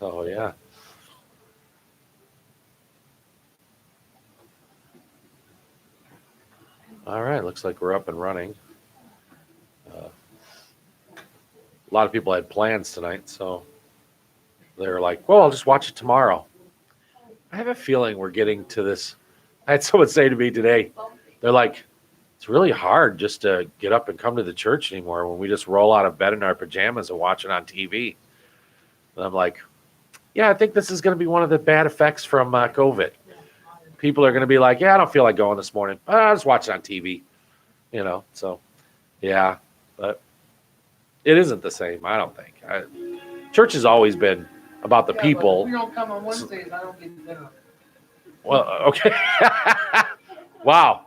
Oh, yeah. All right. Looks like we're up and running. Uh, a lot of people had plans tonight, so they're like, well, I'll just watch it tomorrow. I have a feeling we're getting to this. I had someone say to me today, they're like, it's really hard just to get up and come to the church anymore when we just roll out of bed in our pajamas and watch it on TV. And I'm like, yeah, I think this is going to be one of the bad effects from COVID. People are going to be like, yeah, I don't feel like going this morning. I'll just watch it on TV, So, yeah, but it isn't the same, I don't think. Church has always been about the people. If we don't come on Wednesdays, I don't get dinner. Well, okay. Wow.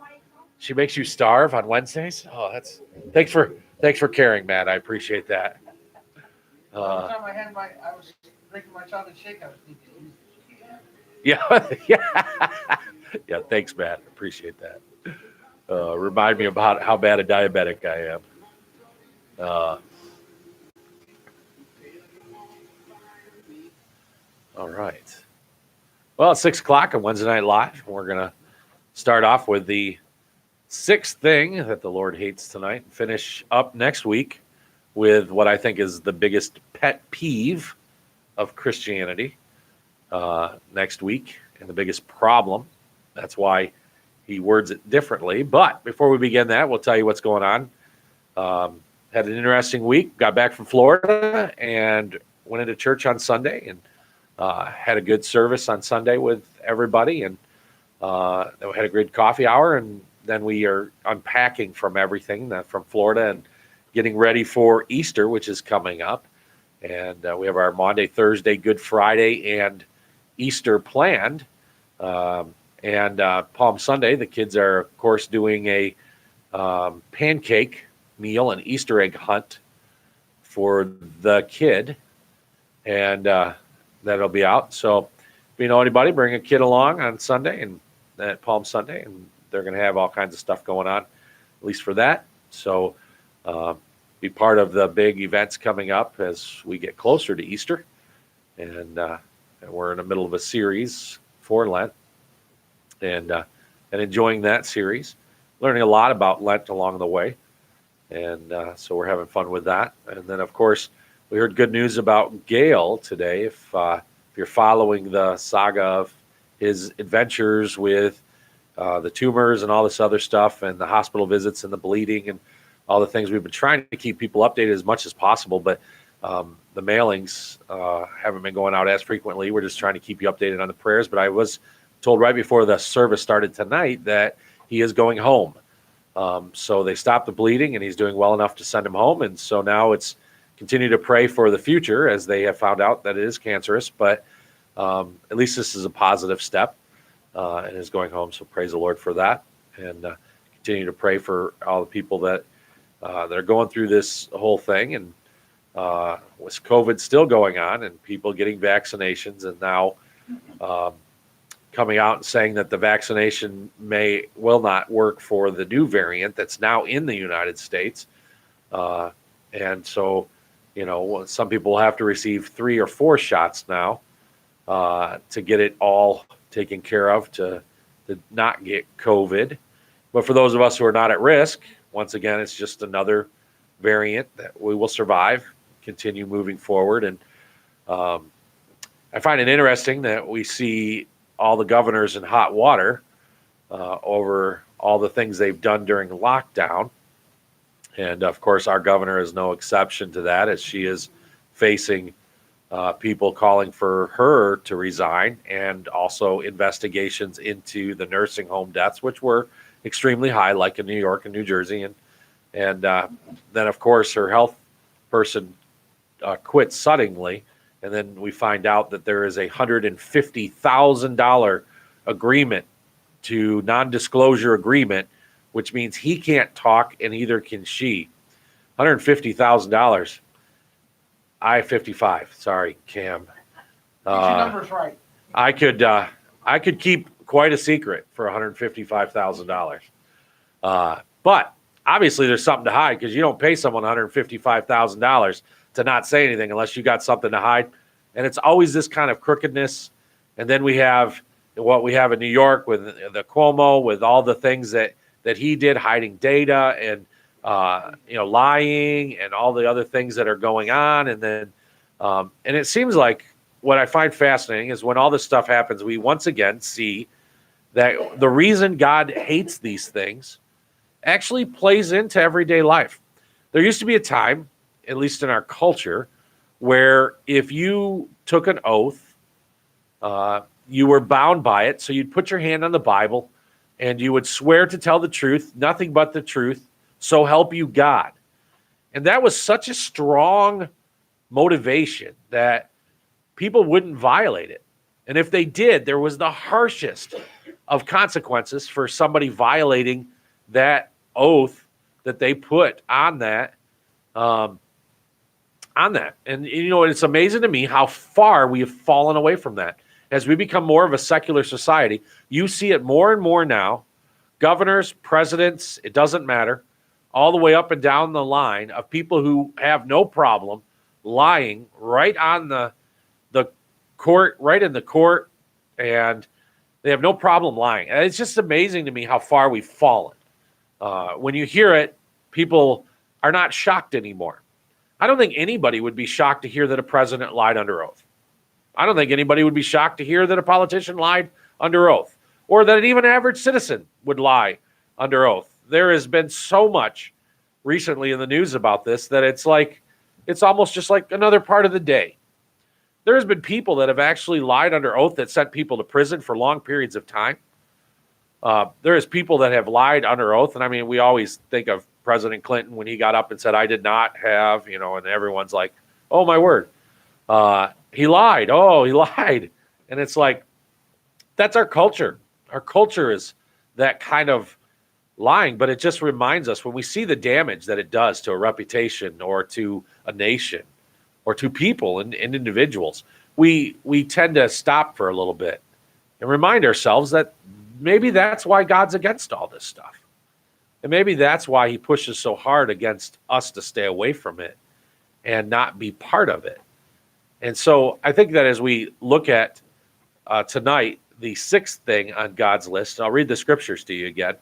She makes you starve on Wednesdays? Oh, thanks for caring, Matt. I appreciate that. One time I was drinking my chocolate shake, I was thinking, Yeah, yeah, yeah. Thanks, Matt. Appreciate that. Remind me about how bad a diabetic I am. Uh, all right. Well, it's 6 o'clock on Wednesday Night Live. We're gonna start off with the sixth thing that the Lord hates tonight. And finish up next week with what I think is the biggest pet peeve of Christianity next week, and the biggest problem. That's why he words it differently. But before we begin that, we'll tell you what's going on. Had an interesting week. Got back from Florida and went into church on Sunday and had a good service on Sunday with everybody. And then we had a good coffee hour. And then we are unpacking from everything from Florida and getting ready for Easter, which is coming up. And we have our Monday, Thursday, Good Friday, and Easter planned. And Palm Sunday, the kids are, of course, doing a pancake meal, an Easter egg hunt for the kid. And that'll be out. So if you know anybody, bring a kid along on Sunday and at Palm Sunday. And they're going to have all kinds of stuff going on, at least for that. So be part of the big events coming up as we get closer to Easter. And we're in the middle of a series for Lent. And enjoying that series, learning a lot about Lent along the way, and so we're having fun with that. And then, of course, we heard good news about Gail today. If you're following the saga of his adventures with the tumors and all this other stuff, and the hospital visits and the bleeding and all the things, we've been trying to keep people updated as much as possible, but the mailings haven't been going out as frequently. We're just trying to keep you updated on the prayers. But I was told right before the service started tonight that he is going home. So they stopped the bleeding and he's doing well enough to send him home. And so now it's continue to pray for the future, as they have found out that it is cancerous. But at least this is a positive step and is going home. So praise the Lord for that. And continue to pray for all the people that are going through this whole thing. And with COVID still going on and people getting vaccinations, and now coming out and saying that the vaccination will not work for the new variant that's now in the United States. And so, some people have to receive 3 or 4 shots now to get it all taken care of to not get COVID. But for those of us who are not at risk, once again, it's just another variant that we will survive, continue moving forward. And I find it interesting that we see all the governors in hot water over all the things they've done during lockdown. And of course, our governor is no exception to that, as she is facing people calling for her to resign, and also investigations into the nursing home deaths, which were extremely high, like in New York and New Jersey. And then, of course, her health person quit suddenly. And then we find out that there is a $150,000 agreement to non-disclosure agreement, which means he can't talk and neither can she. $150,000. I-55. Sorry, Cam. get your numbers right. I could keep quite a secret for $155,000. But obviously there's something to hide, because you don't pay someone $155,000 to not say anything unless you got something to hide. And it's always this kind of crookedness. And then we have what we have in New York with the Cuomo, with all the things that he did, hiding data and lying and all the other things that are going on. And then and it seems like what I find fascinating is when all this stuff happens, we once again see that the reason God hates these things actually plays into everyday life. There used to be a time, at least in our culture, where if you took an oath, you were bound by it. So you'd put your hand on the Bible and you would swear to tell the truth, nothing but the truth, so help you God. And that was such a strong motivation that people wouldn't violate it. And if they did, there was the harshest of consequences for somebody violating that oath that they put on that. And it's amazing to me how far we have fallen away from that. As we become more of a secular society, you see it more and more now. Governors, presidents, it doesn't matter, all the way up and down the line of people who have no problem lying right on the court, right in the court, and they have no problem lying. And it's just amazing to me how far we've fallen. When you hear it, people are not shocked anymore. I don't think anybody would be shocked to hear that a president lied under oath. I don't think anybody would be shocked to hear that a politician lied under oath, or that an even average citizen would lie under oath. There has been so much recently in the news about this that it's almost just like another part of the day. There has been people that have actually lied under oath that sent people to prison for long periods of time. There is people that have lied under oath. And I mean, we always think of President Clinton when he got up and said, I did not have, and everyone's like, oh, my word. He lied. Oh, he lied. And it's like, that's our culture. Our culture is that kind of lying, but it just reminds us when we see the damage that it does to a reputation or to a nation or to people and individuals, we tend to stop for a little bit and remind ourselves that maybe that's why God's against all this stuff. And maybe that's why he pushes so hard against us to stay away from it and not be part of it. And so I think that as we look at tonight, the sixth thing on God's list, I'll read the scriptures to you again.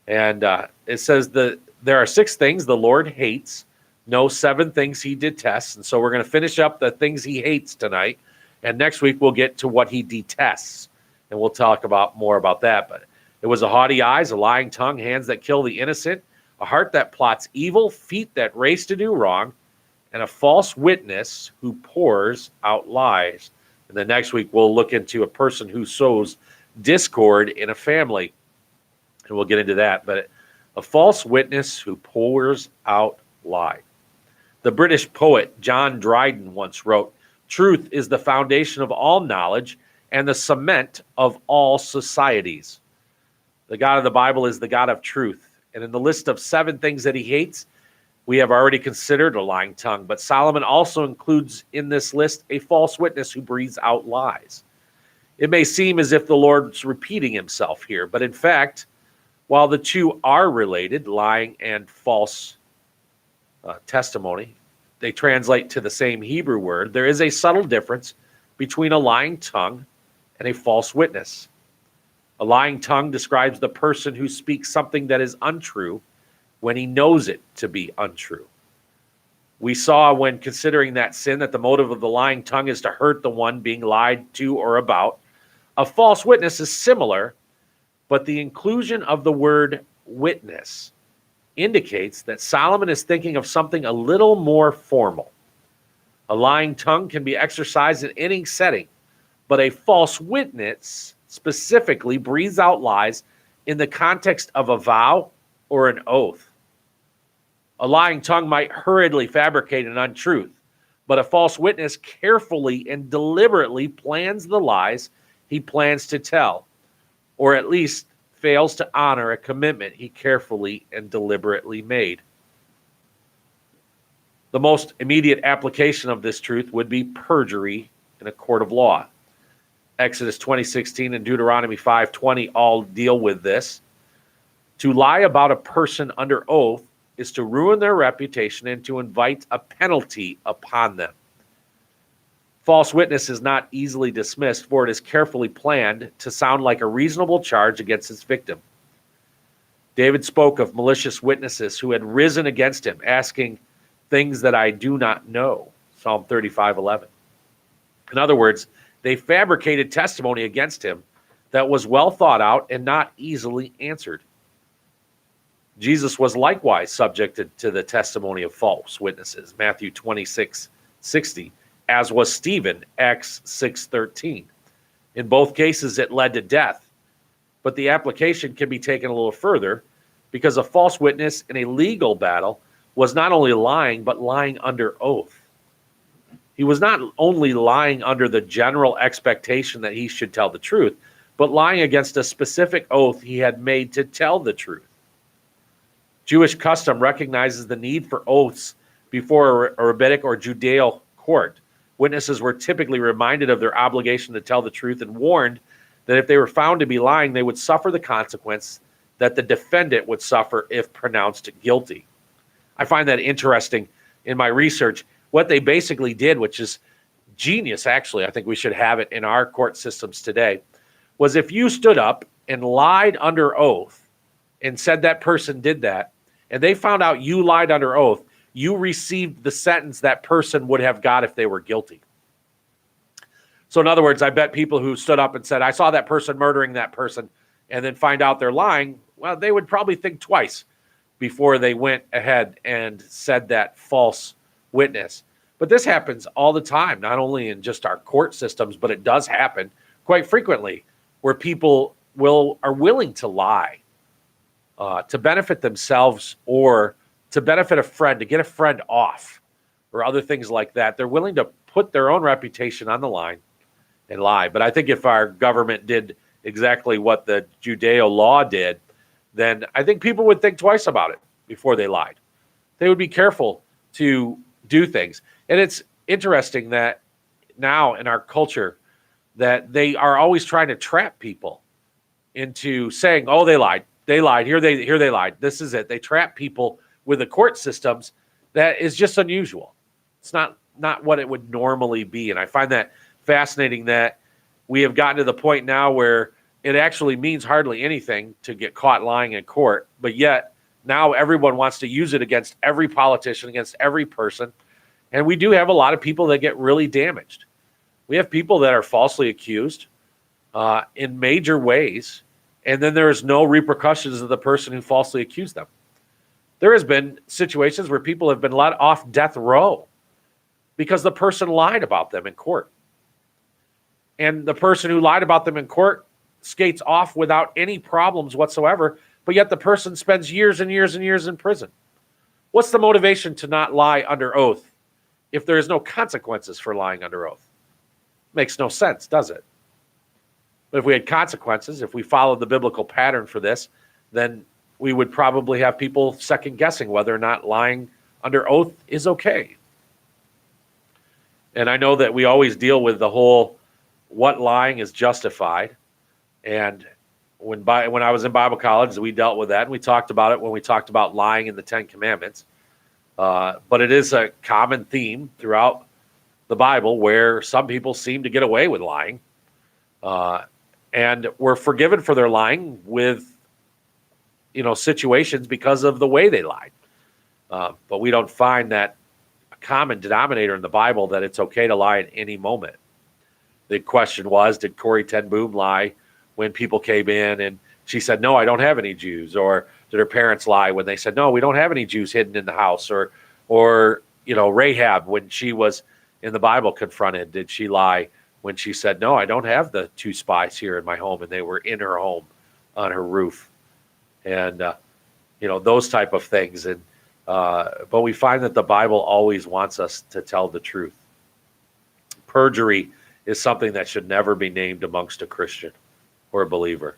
And it says that there are 6 things the Lord hates, no 7 things he detests. And so we're going to finish up the things he hates tonight. And next week we'll get to what he detests. And we'll talk more about that. But it was a haughty eyes, a lying tongue, hands that kill the innocent, a heart that plots evil, feet that race to do wrong, and a false witness who pours out lies. And then next week we'll look into a person who sows discord in a family. And we'll get into that. But a false witness who pours out lie. The British poet John Dryden once wrote, "Truth is the foundation of all knowledge and the cement of all societies." The God of the Bible is the God of truth. And in the list of 7 things that he hates, we have already considered a lying tongue. But Solomon also includes in this list a false witness who breathes out lies. It may seem as if the Lord's repeating himself here, but in fact, while the two are related, lying and false testimony, they translate to the same Hebrew word, there is a subtle difference between a lying tongue and a false witness. A lying tongue describes the person who speaks something that is untrue when he knows it to be untrue. We saw when considering that sin that the motive of the lying tongue is to hurt the one being lied to or about. A false witness is similar, but the inclusion of the word witness indicates that Solomon is thinking of something a little more formal. A lying tongue can be exercised in any setting, but a false witness specifically breathes out lies in the context of a vow or an oath. A lying tongue might hurriedly fabricate an untruth, but a false witness carefully and deliberately plans the lies he plans to tell, or at least fails to honor a commitment he carefully and deliberately made. The most immediate application of this truth would be perjury in a court of law. Exodus 20:16 and Deuteronomy 5:20 all deal with this. To lie about a person under oath is to ruin their reputation and to invite a penalty upon them. False witness is not easily dismissed, for it is carefully planned to sound like a reasonable charge against its victim. David spoke of malicious witnesses who had risen against him, asking things that I do not know. Psalm 35:11. In other words, they fabricated testimony against him that was well thought out and not easily answered. Jesus was likewise subjected to the testimony of false witnesses, Matthew 26:60, as was Stephen, Acts 6:13. In both cases, it led to death, but the application can be taken a little further, because a false witness in a legal battle was not only lying, but lying under oath. He was not only lying under the general expectation that he should tell the truth, but lying against a specific oath he had made to tell the truth. Jewish custom recognizes the need for oaths before a rabbinic or Judeo court. Witnesses were typically reminded of their obligation to tell the truth and warned that if they were found to be lying, they would suffer the consequence that the defendant would suffer if pronounced guilty. I find that interesting in my research. What they basically did, which is genius, actually, I think we should have it in our court systems today, was if you stood up and lied under oath and said that person did that, and they found out you lied under oath, you received the sentence that person would have got if they were guilty. So in other words, I bet people who stood up and said, I saw that person murdering that person, and then find out they're lying, well, they would probably think twice before they went ahead and said that false witness. But this happens all the time, not only in just our court systems, but it does happen quite frequently where people are willing to lie to benefit themselves or to benefit a friend, to get a friend off or other things like that. They're willing to put their own reputation on the line and lie. But I think if our government did exactly what the Judeo law did, then I think people would think twice about it before they lied. They would be careful to do things. And it's interesting that now in our culture that they are always trying to trap people into saying, oh, they lied, here they lied, this is it. They trap people with the court systems. That is just unusual. It's not what it would normally be. And I find that fascinating that we have gotten to the point now where it actually means hardly anything to get caught lying in court, but yet now everyone wants to use it against every politician, against every person. And we do have a lot of people that get really damaged. We have people that are falsely accused in major ways, and then there is no repercussions of the person who falsely accused them. There has been situations where people have been let off death row because the person lied about them in court. And the person who lied about them in court skates off without any problems whatsoever, but yet the person spends years and years and years in prison. What's the motivation to not lie under oath if there is no consequences for lying under oath? Makes no sense, does it? But if we had consequences, if we followed the biblical pattern for this, then we would probably have people second guessing whether or not lying under oath is okay. And I know that we always deal with the whole what lying is justified. And when I was in Bible college, we dealt with that, and we talked about it when we talked about lying in the Ten Commandments. But it is a common theme throughout the Bible where some people seem to get away with lying, and were forgiven for their lying with, situations because of the way they lied. But we don't find that a common denominator in the Bible that it's okay to lie at any moment. The question was, did Corrie ten Boom lie when people came in and she said, no, I don't have any Jews? Or did her parents lie when they said, no, we don't have any Jews hidden in the house? Or Rahab, when she was in the Bible confronted, did she lie when she said, no, I don't have the two spies here in my home, and they were in her home on her roof? And, those type of things. And but we find that the Bible always wants us to tell the truth. Perjury is something that should never be named amongst a Christian or a believer.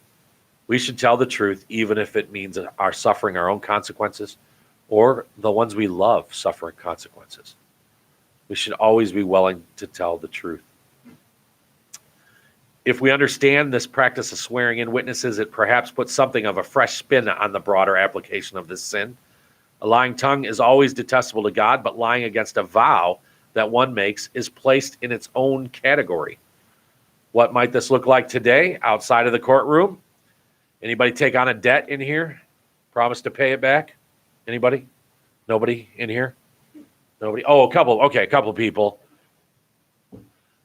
We should tell the truth, even if it means our suffering our own consequences or the ones we love suffering consequences. We should always be willing to tell the truth. If we understand this practice of swearing in witnesses, it perhaps puts something of a fresh spin on the broader application of this sin. A lying tongue is always detestable to God, but lying against a vow that one makes is placed in its own category. What might this look like today outside of the courtroom? Anybody take on a debt in here? Promise to pay it back? Anybody? Nobody in here? Nobody? Oh, a couple people.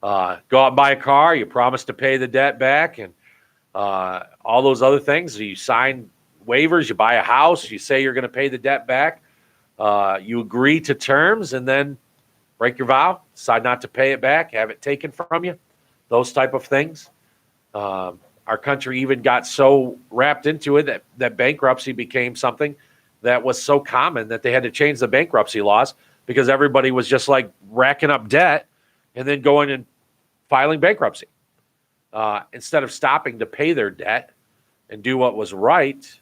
Go out and buy a car. You promise to pay the debt back, and all those other things. You sign waivers. You buy a house. You say you're going to pay the debt back. You agree to terms, and then break your vow. Decide not to pay it back. Have it taken from you. Those type of things. Our country even got so wrapped into it that bankruptcy became something that was so common that they had to change the bankruptcy laws because everybody was just like racking up debt and then going and filing bankruptcy. Instead of stopping to pay their debt and do what was right,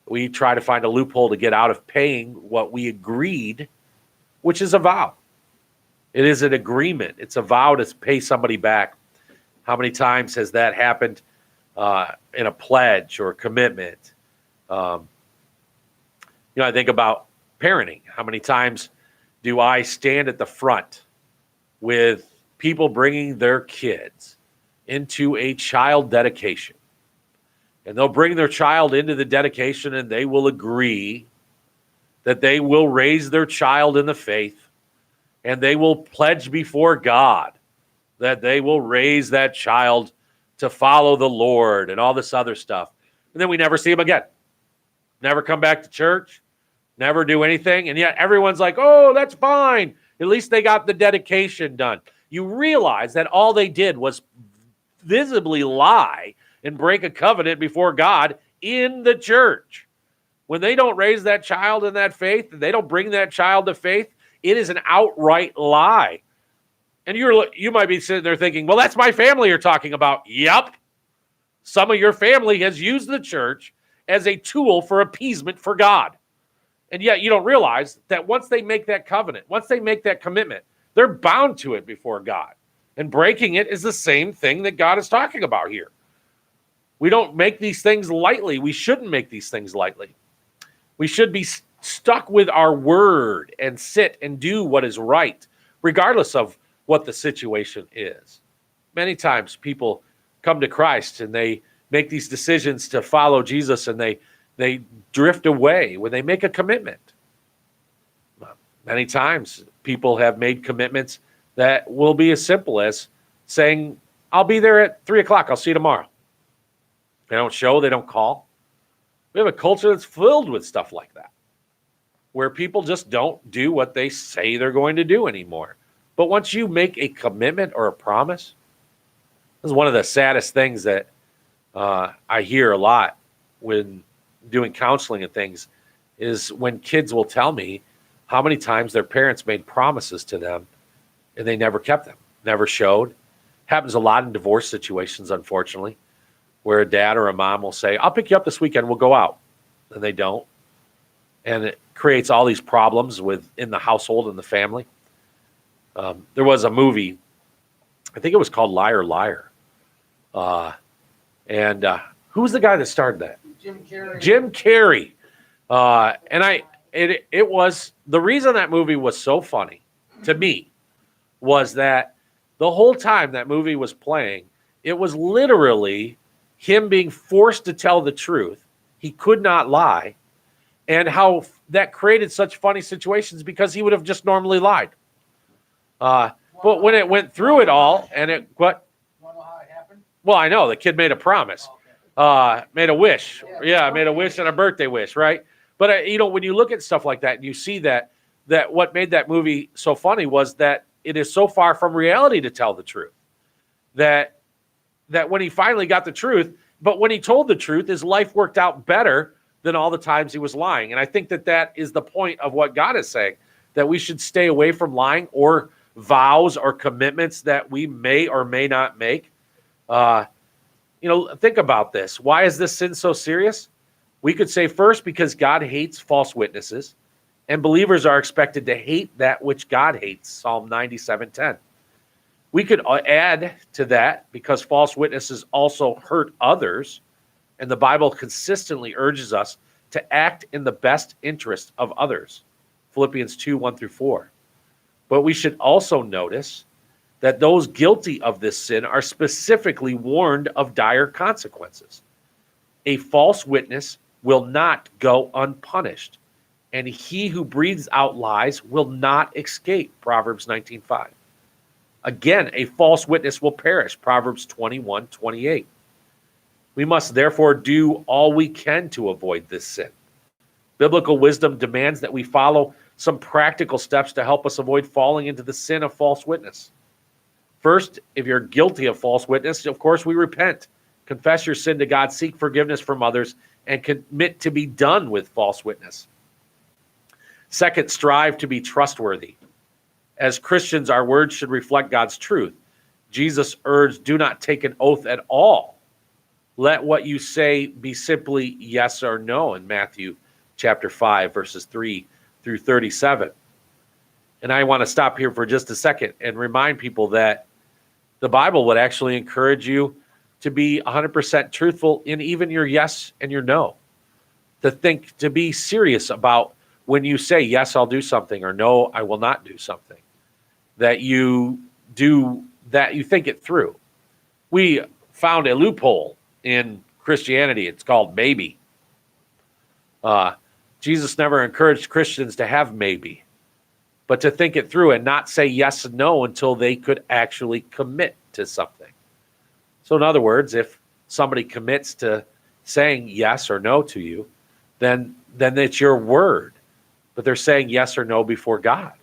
we try to find a loophole to get out of paying what we agreed, which is a vow. It is an agreement. It's a vow to pay somebody back. How many times has that happened in a pledge or commitment? I think about parenting. How many times do I stand at the front with people bringing their kids into a child dedication? And they'll bring their child into the dedication and they will agree that they will raise their child in the faith and they will pledge before God that they will raise that child to follow the Lord and all this other stuff. And then we never see them again. Never come back to church, never do anything. And yet everyone's like, oh, that's fine. At least they got the dedication done. You realize that all they did was visibly lie and break a covenant before God in the church. When they don't raise that child in that faith, and they don't bring that child to faith, it is an outright lie. And you might be sitting there thinking, well, that's my family you're talking about. Yep. Some of your family has used the church as a tool for appeasement for God. And yet you don't realize that once they make that covenant, once they make that commitment, they're bound to it before God. And breaking it is the same thing that God is talking about here. We don't make these things lightly. We shouldn't make these things lightly. We should be stuck with our word and sit and do what is right, regardless of what the situation is. Many times people come to Christ and they make these decisions to follow Jesus and they drift away when they make a commitment. Many times people have made commitments that will be as simple as saying, I'll be there at 3:00. I'll see you tomorrow. They don't show, they don't call. We have a culture that's filled with stuff like that, where people just don't do what they say they're going to do anymore. But once you make a commitment or a promise, this is one of the saddest things that I hear a lot when doing counseling and things, is when kids will tell me how many times their parents made promises to them and they never kept them, never showed. Happens a lot in divorce situations, unfortunately, where a dad or a mom will say, I'll pick you up this weekend, we'll go out. And they don't. And it creates all these problems in the household and the family. There was a movie, I think it was called Liar, Liar. Who was the guy that starred that? Jim Carrey. Jim Carrey. It was, the reason that movie was so funny to me was that the whole time that movie was playing, it was literally him being forced to tell the truth. He could not lie. And how that created such funny situations because he would have just normally lied. But when it went through it all, and it, what? Want to know how it happened? Well, I know the kid made a promise, made a wish. Yeah, made a wish and a birthday wish, right? But when you look at stuff like that, and you see that what made that movie so funny was that it is so far from reality to tell the truth. That when he finally got the truth, but when he told the truth, his life worked out better than all the times he was lying. And I think that is the point of what God is saying, that we should stay away from lying or vows or commitments that we may or may not make. Think about this. Why is this sin so serious? We could say first, because God hates false witnesses, and believers are expected to hate that which God hates, Psalm 97:10. We could add to that, because false witnesses also hurt others, and the Bible consistently urges us to act in the best interest of others, Philippians 2:1-4. But we should also notice that those guilty of this sin are specifically warned of dire consequences. A false witness will not go unpunished, and he who breathes out lies will not escape. Proverbs 19:5. Again, a false witness will perish. Proverbs 21:28. We must therefore do all we can to avoid this sin. Biblical wisdom demands that we follow some practical steps to help us avoid falling into the sin of false witness. First, if you're guilty of false witness, of course, we repent. Confess your sin to God, seek forgiveness from others, and commit to be done with false witness. Second, strive to be trustworthy. As Christians, our words should reflect God's truth. Jesus urged, do not take an oath at all. Let what you say be simply yes or no in Matthew chapter 5, verses 3 through 37. And I want to stop here for just a second and remind people that the Bible would actually encourage you to be 100% truthful in even your yes and your no. To be serious about when you say, yes, I'll do something, or no, I will not do something. That you think it through. We found a loophole in Christianity. It's called maybe. Jesus never encouraged Christians to have maybe, but to think it through and not say yes and no until they could actually commit to something. So in other words, if somebody commits to saying yes or no to you, then it's your word, but they're saying yes or no before God.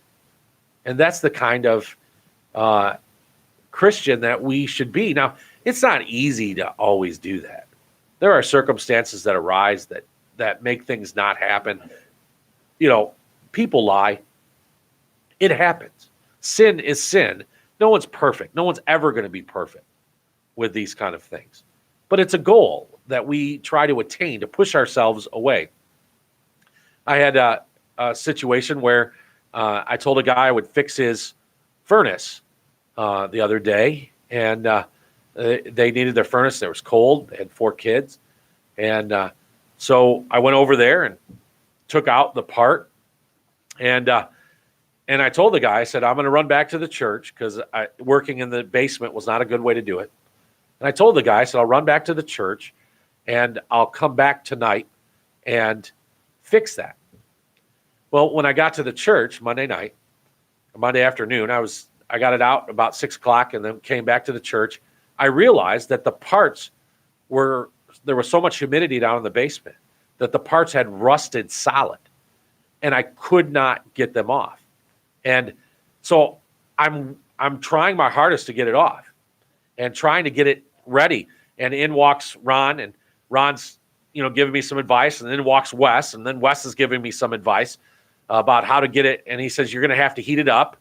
And that's the kind of Christian that we should be. Now, it's not easy to always do that. There are circumstances that arise that make things not happen. People lie. It happens. Sin is sin. No one's perfect. No one's ever going to be perfect with these kind of things. But it's a goal that we try to attain, to push ourselves away. I had a situation where I told a guy I would fix his furnace the other day, and they needed their furnace. It was cold. They had 4 kids. And so I went over there and took out the part. And I told the guy, I said, I'm going to run back to the church because working in the basement was not a good way to do it. And I told the guy, I said, I'll run back to the church and I'll come back tonight and fix that. Well, when I got to the church Monday afternoon, I got it out about 6 o'clock and then came back to the church. I realized that the parts there was so much humidity down in the basement that the parts had rusted solid and I could not get them off. And so I'm trying my hardest to get it off and trying to get it ready. And in walks Ron, and Ron's, giving me some advice, and then walks Wes, and then Wes is giving me some advice about how to get it. And he says, you're going to have to heat it up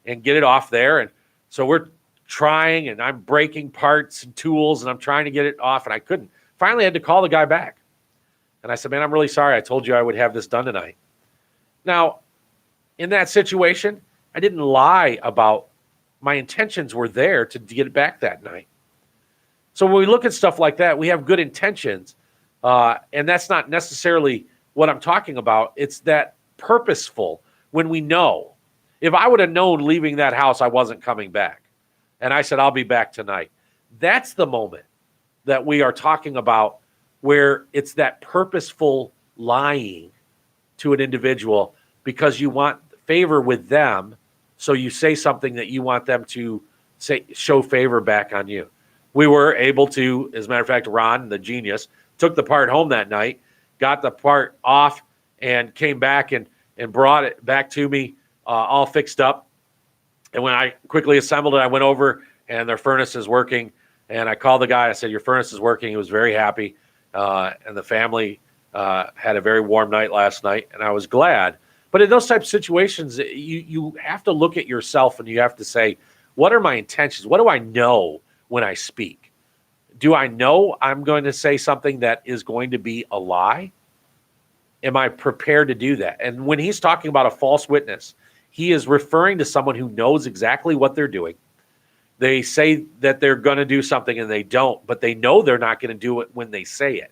and get it off there. And so we're trying, and I'm breaking parts and tools, and I'm trying to get it off, and I couldn't. Finally, I had to call the guy back. And I said, man, I'm really sorry. I told you I would have this done tonight. Now, in that situation, I didn't lie about my intentions were there to get it back that night. So when we look at stuff like that, we have good intentions. And that's not necessarily what I'm talking about. It's that purposeful when we know. If I would have known leaving that house, I wasn't coming back. And I said, I'll be back tonight. That's the moment that we are talking about where it's that purposeful lying to an individual because you want favor with them. So you say something that you want them to show favor back on you. We were able to, as a matter of fact, Ron, the genius, took the part home that night, got the part off, and came back and brought it back to me all fixed up. And when I quickly assembled it, I went over, and their furnace is working. And I called the guy. I said, your furnace is working. He was very happy. And the family had a very warm night last night, and I was glad. But in those types of situations, you have to look at yourself, and you have to say, what are my intentions? What do I know when I speak? Do I know I'm going to say something that is going to be a lie? Am I prepared to do that? And when he's talking about a false witness, he is referring to someone who knows exactly what they're doing. They say that they're going to do something and they don't, but they know they're not going to do it when they say it.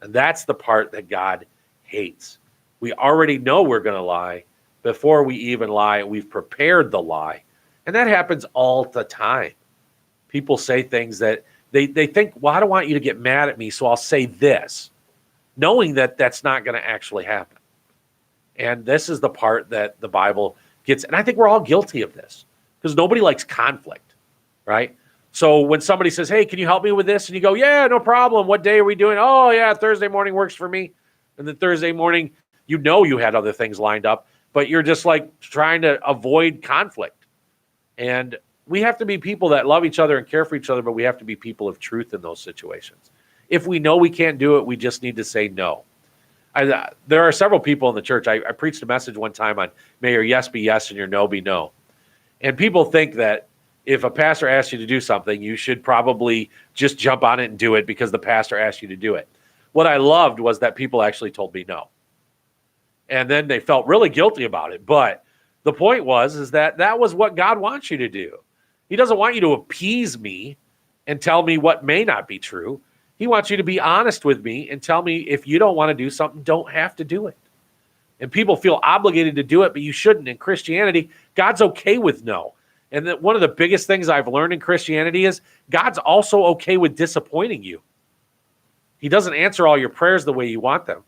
And that's the part that God hates. We already know we're going to lie, before we even lie, we've prepared the lie. And that happens all the time. People say things that they think, well, I don't want you to get mad at me, so I'll say this, knowing that that's not going to actually happen. And this is the part that the Bible gets. And I think we're all guilty of this because nobody likes conflict, right? So when somebody says, hey, can you help me with this? And you go, yeah, no problem. What day are we doing? Oh, yeah, Thursday morning works for me. And then Thursday morning, you know you had other things lined up, but you're just like trying to avoid conflict. And we have to be people that love each other and care for each other, but we have to be people of truth in those situations. If we know we can't do it, we just need to say no. There are several people in the church. I preached a message one time on may your yes be yes and your no be no. And people think that if a pastor asks you to do something, you should probably just jump on it and do it because the pastor asked you to do it. What I loved was that people actually told me no. And then they felt really guilty about it. But the point is that was what God wants you to do. He doesn't want you to appease me and tell me what may not be true. He wants you to be honest with me and tell me if you don't want to do something, don't have to do it. And people feel obligated to do it, but you shouldn't. In Christianity, God's okay with no. And that one of the biggest things I've learned in Christianity is God's also okay with disappointing you. He doesn't answer all your prayers the way you want them.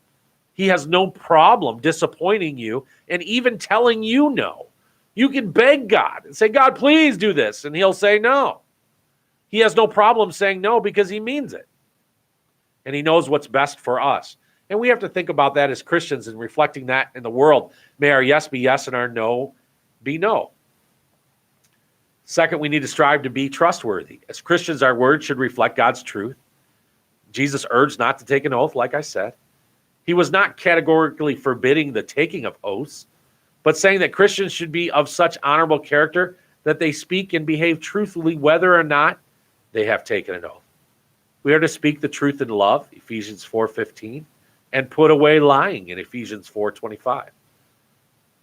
He has no problem disappointing you and even telling you no. You can beg God and say, God, please do this. And he'll say no. He has no problem saying no because he means it. And he knows what's best for us. And we have to think about that as Christians and reflecting that in the world. May our yes be yes and our no be no. Second, we need to strive to be trustworthy. As Christians, our words should reflect God's truth. Jesus urged not to take an oath, like I said. He was not categorically forbidding the taking of oaths, but saying that Christians should be of such honorable character that they speak and behave truthfully whether or not they have taken an oath. We are to speak the truth in love, Ephesians 4:15, and put away lying in Ephesians 4:25.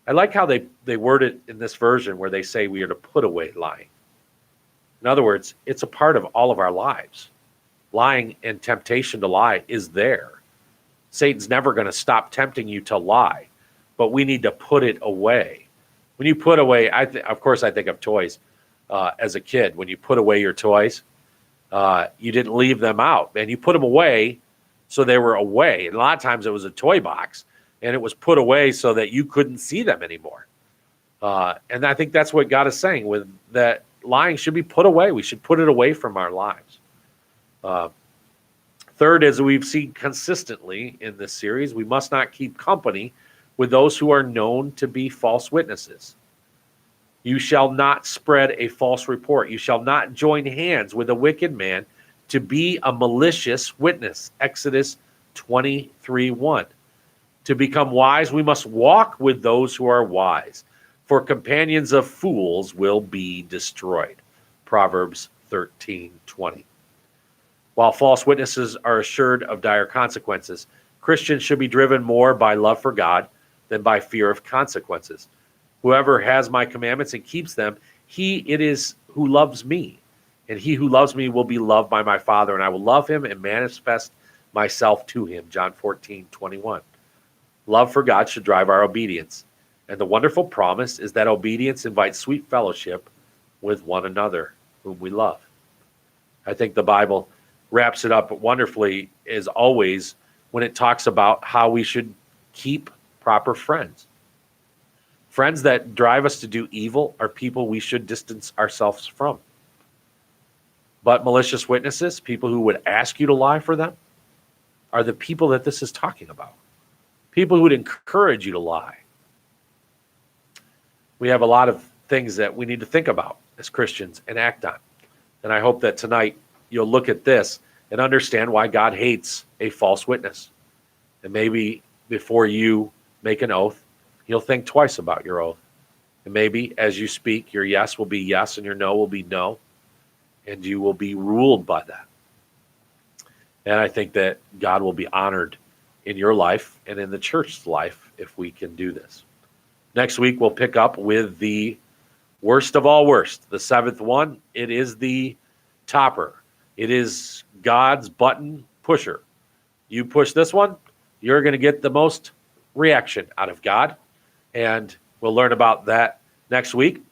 I like how they word it in this version where they say we are to put away lying. In other words, it's a part of all of our lives. Lying and temptation to lie is there. Satan's never going to stop tempting you to lie, but we need to put it away. When you put away, of course, I think of toys as a kid. When you put away your toys, you didn't leave them out, and you put them away so they were away. And a lot of times it was a toy box, and it was put away so that you couldn't see them anymore. And I think that's what God is saying with that lying should be put away. We should put it away from our lives. Third, as we've seen consistently in this series, we must not keep company with those who are known to be false witnesses. You shall not spread a false report. You shall not join hands with a wicked man to be a malicious witness. Exodus 23:1. To become wise, we must walk with those who are wise, for companions of fools will be destroyed. Proverbs 13:20. While false witnesses are assured of dire consequences, Christians should be driven more by love for God than by fear of consequences. Whoever has my commandments and keeps them, he it is who loves me. And he who loves me will be loved by my Father, and I will love him and manifest myself to him. John 14:21. Love for God should drive our obedience. And the wonderful promise is that obedience invites sweet fellowship with one another whom we love. I think the Bible wraps it up wonderfully, as always, when it talks about how we should keep proper friends. Friends that drive us to do evil are people we should distance ourselves from. But malicious witnesses, people who would ask you to lie for them, are the people that this is talking about. People who would encourage you to lie. We have a lot of things that we need to think about as Christians and act on. And I hope that tonight you'll look at this and understand why God hates a false witness. And maybe before you make an oath, you'll think twice about your oath. And maybe as you speak, your yes will be yes and your no will be no. And you will be ruled by that. And I think that God will be honored in your life and in the church's life if we can do this. Next week, we'll pick up with the worst of all worst, the seventh one. It is the topper. It is God's button pusher. You push this one, you're going to get the most reaction out of God. And we'll learn about that next week.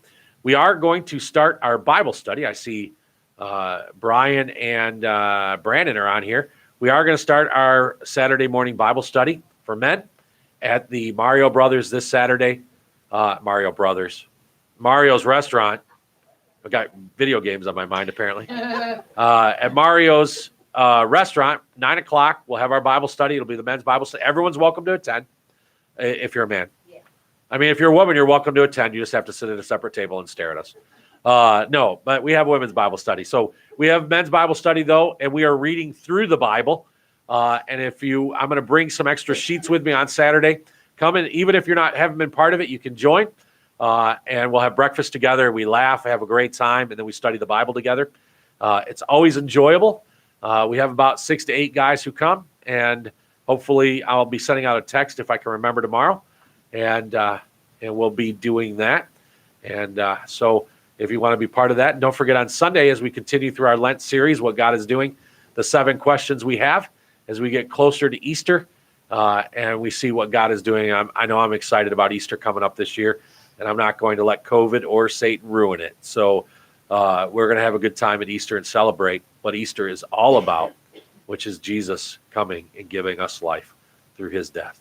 We are going to start our Bible study. I see Brian and Brandon are on here. We are going to start our Saturday morning Bible study for men at the Mario Brothers this Saturday. Mario's Restaurant. I've got video games on my mind, apparently. At Mario's Restaurant, 9 o'clock, we'll have our Bible study. It'll be the men's Bible study. Everyone's welcome to attend if you're a man. Yeah. I mean, if you're a woman, you're welcome to attend. You just have to sit at a separate table and stare at us. No, but we have women's Bible study. So we have men's Bible study, though, and we are reading through the Bible. And I'm going to bring some extra sheets with me on Saturday. Come in, even if haven't been part of it, you can join. And we'll have breakfast together. We laugh, have a great time, and then we study the Bible together. It's always enjoyable. We have about 6 to 8 guys who come, and hopefully I'll be sending out a text if I can remember tomorrow, and we'll be doing that. And so if you want to be part of that, and don't forget on Sunday as we continue through our Lent series, what God is doing, the 7 questions we have as we get closer to Easter, and we see what God is doing. I know I'm excited about Easter coming up this year, and I'm not going to let COVID or Satan ruin it. So we're going to have a good time at Easter and celebrate what Easter is all about, which is Jesus coming and giving us life through his death.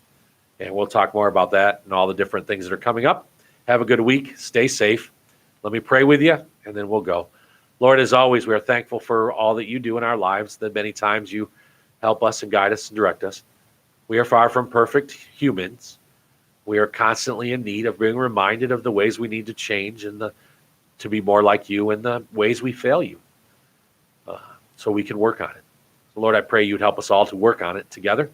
And we'll talk more about that and all the different things that are coming up. Have a good week. Stay safe. Let me pray with you, and then we'll go. Lord, as always, we are thankful for all that you do in our lives, that many times you help us and guide us and direct us. We are far from perfect humans. We are constantly in need of being reminded of the ways we need to change and to be more like you and the ways we fail you, so we can work on it. So Lord, I pray you'd help us all to work on it together,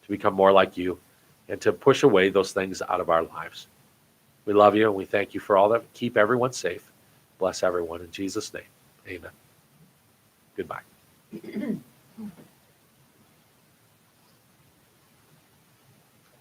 to become more like you, and to push away those things out of our lives. We love you, and we thank you for all that. Keep everyone safe. Bless everyone in Jesus' name. Amen. Goodbye.